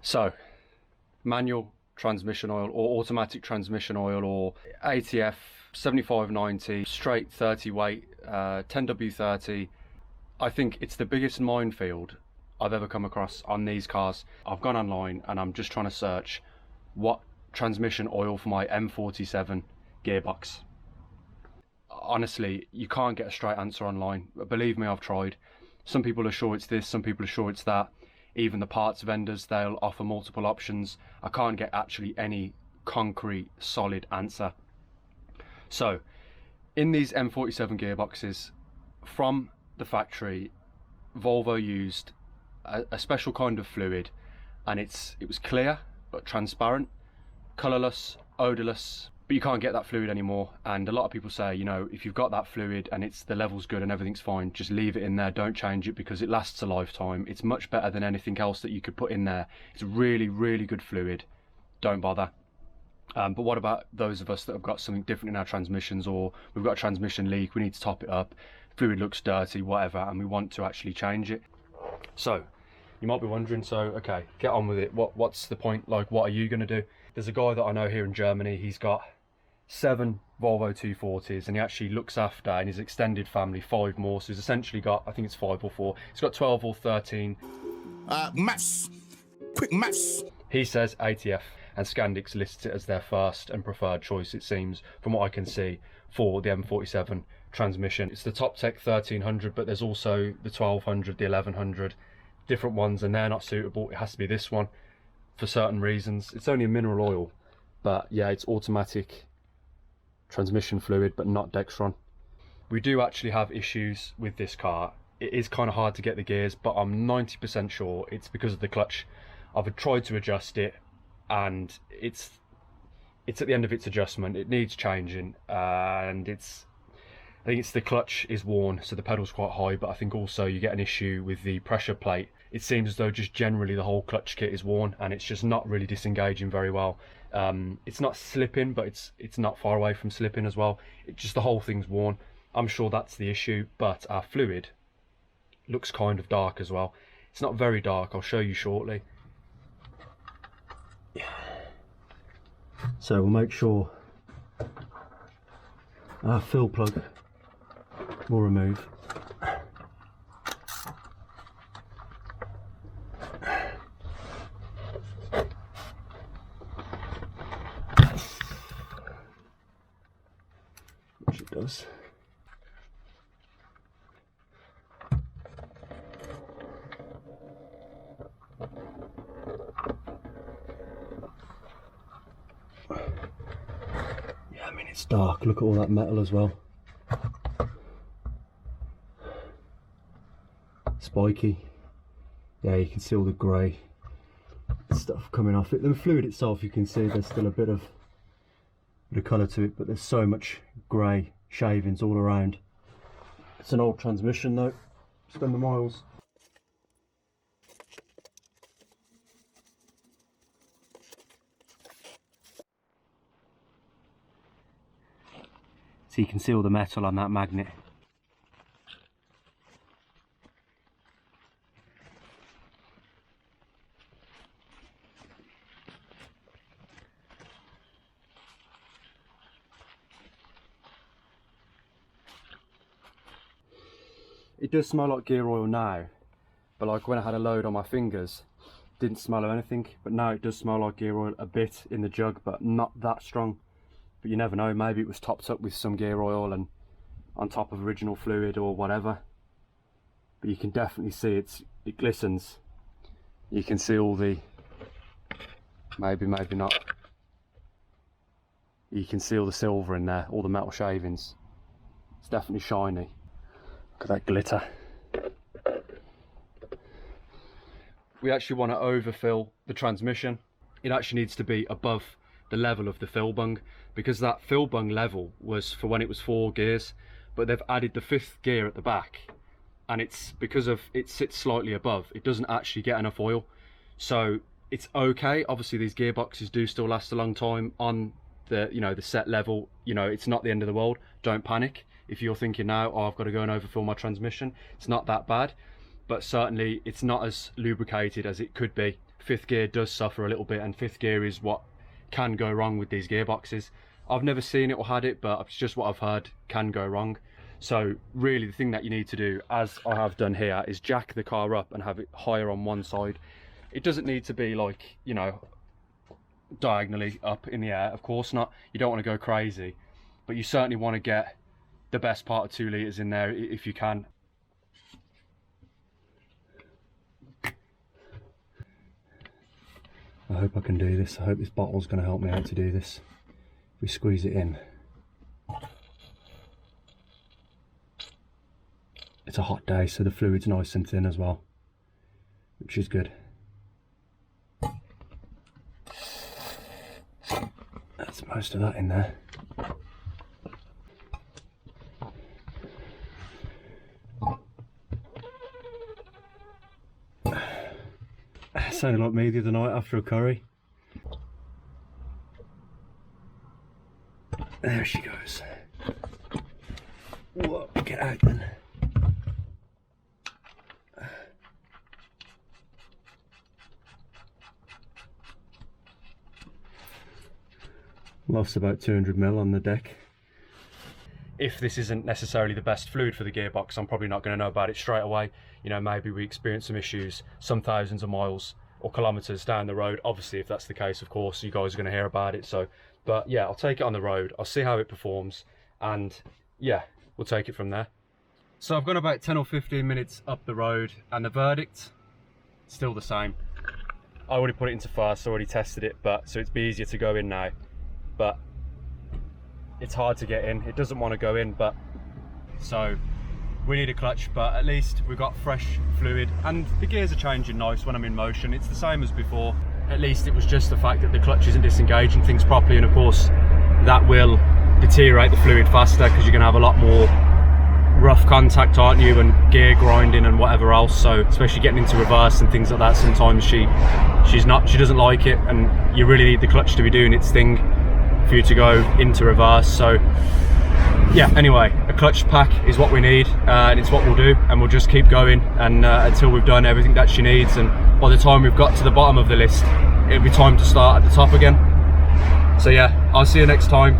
So, manual transmission oil or automatic transmission oil or ATF 7590 straight 30 weight 10W30. I think it's the biggest minefield I've ever come across on these cars. I've gone online and I'm just trying to search what transmission oil for my M47 gearbox. Honestly, you can't get a straight answer online. Believe me, I've tried. Some people are sure it's this, some people are sure it's that. Even the parts vendors, they'll offer multiple options. I can't get actually any concrete, solid answer. So, in these M47 gearboxes, from the factory, Volvo used a special kind of fluid, and it was clear but transparent, colourless, odourless, but you can't get that fluid anymore. And a lot of people say, you know, if you've got that fluid and the level's good and everything's fine, just leave it in there, don't change it, because it lasts a lifetime. It's much better than anything else that you could put in there. It's really, really good fluid. Don't bother. But what about those of us that have got something different in our transmissions, or we've got a transmission leak, we need to top it up, fluid looks dirty, whatever, and we want to actually change it? So you might be wondering, so okay, get on with it. What's the point? Like, what are you going to do? There's a guy that I know here in Germany. He's got 7 Volvo 240s, and he actually looks after, in his extended family, 5 more. So he's essentially got, I think it's 5 or 4. He's got 12 or 13. Maths. Quick maths. He says ATF, and Scandix lists it as their first and preferred choice, it seems, from what I can see, for the M47 transmission. It's the Toptec 1300, but there's also the 1200, the 1100, different ones, and they're not suitable. It has to be this one for certain reasons. It's only a mineral oil, but yeah, it's automatic transmission fluid, but not Dextron. We do actually have issues with this car. It is kind of hard to get the gears, but I'm 90% sure it's because of the clutch. I've tried to adjust it, and it's at the end of its adjustment. It needs changing, and I think it's the clutch is worn, so the pedal's quite high, but I think also you get an issue with the pressure plate. It seems as though just generally the whole clutch kit is worn, and it's just not really disengaging very well. It's not slipping, but it's not far away from slipping as well. The whole thing's worn. I'm sure that's the issue, but our fluid looks kind of dark as well. It's not very dark, I'll show you shortly. So we'll make sure our fill plug we'll remove. Which it does. Yeah, I mean, it's dark. Look at all that metal as well. Spiky. Yeah, you can see all the grey stuff coming off it. The fluid itself, you can see there's still a bit of colour to it, but there's so much grey shavings all around. It's an old transmission though. It's done the miles. So you can see all the metal on that magnet. It does smell like gear oil now, but like when I had a load on my fingers, didn't smell of anything. But now it does smell like gear oil a bit in the jug, but not that strong. But you never know, maybe it was topped up with some gear oil and on top of original fluid or whatever. But you can definitely see it glistens. You can see all the, maybe not. You can see all the silver in there, all the metal shavings. It's definitely shiny. Look at that glitter. We actually want to overfill the transmission. It actually needs to be above the level of the fill bung, because that fill bung level was for when it was 4 gears, but they've added the 5th gear at the back, and it's because of it sits slightly above, it doesn't actually get enough oil. So it's okay. Obviously these gearboxes do still last a long time on the, you know, the set level. You know, it's not the end of the world. Don't panic if you're thinking now, oh, I've got to go and overfill my transmission. It's not that bad. but certainly it's not as lubricated as it could be. Fifth gear does suffer a little bit, and fifth gear is what can go wrong with these gearboxes. I've never seen it or had it, but it's just what I've heard can go wrong. So really the thing that you need to do, as I have done here, is jack the car up and have it higher on one side. It doesn't need to be like, you know, diagonally up in the air, of course not. You don't want to go crazy, but you certainly want to get the best part of 2 litres in there if you can. I hope I can do this. I hope this bottle's going to help me out to do this. If we squeeze it in. It's a hot day, so the fluid's nice and thin as well, which is good. That's most of that in there. Sounded like me the other night after a curry. There she goes. Whoa, get out then. Lost about 200 mil on the deck. If this isn't necessarily the best fluid for the gearbox, I'm probably not going to know about it straight away. You know, maybe we experience some issues some thousands of miles or kilometers down the road. Obviously, if that's the case, of course, you guys are going to hear about it. So, but yeah, I'll take it on the road. I'll see how it performs, and yeah, we'll take it from there. So I've gone about 10 or 15 minutes up the road, and the verdict, still the same. I already put it into first, already tested it, but so it's be easier to go in now. But it's hard to get in. It doesn't want to go in, but so we need a clutch, but at least we've got fresh fluid, and the gears are changing nice when I'm in motion. It's the same as before. At least it was just the fact that the clutch isn't disengaging things properly, and of course that will deteriorate the fluid faster because you're going to have a lot more rough contact, aren't you, and gear grinding and whatever else. So especially getting into reverse and things like that, sometimes she doesn't like it, and you really need the clutch to be doing its thing for you to go into reverse. So yeah, anyway, a clutch pack is what we need, and it's what we'll do, and we'll just keep going and until we've done everything that she needs, and by the time we've got to the bottom of the list, it'll be time to start at the top again. So yeah, I'll see you next time.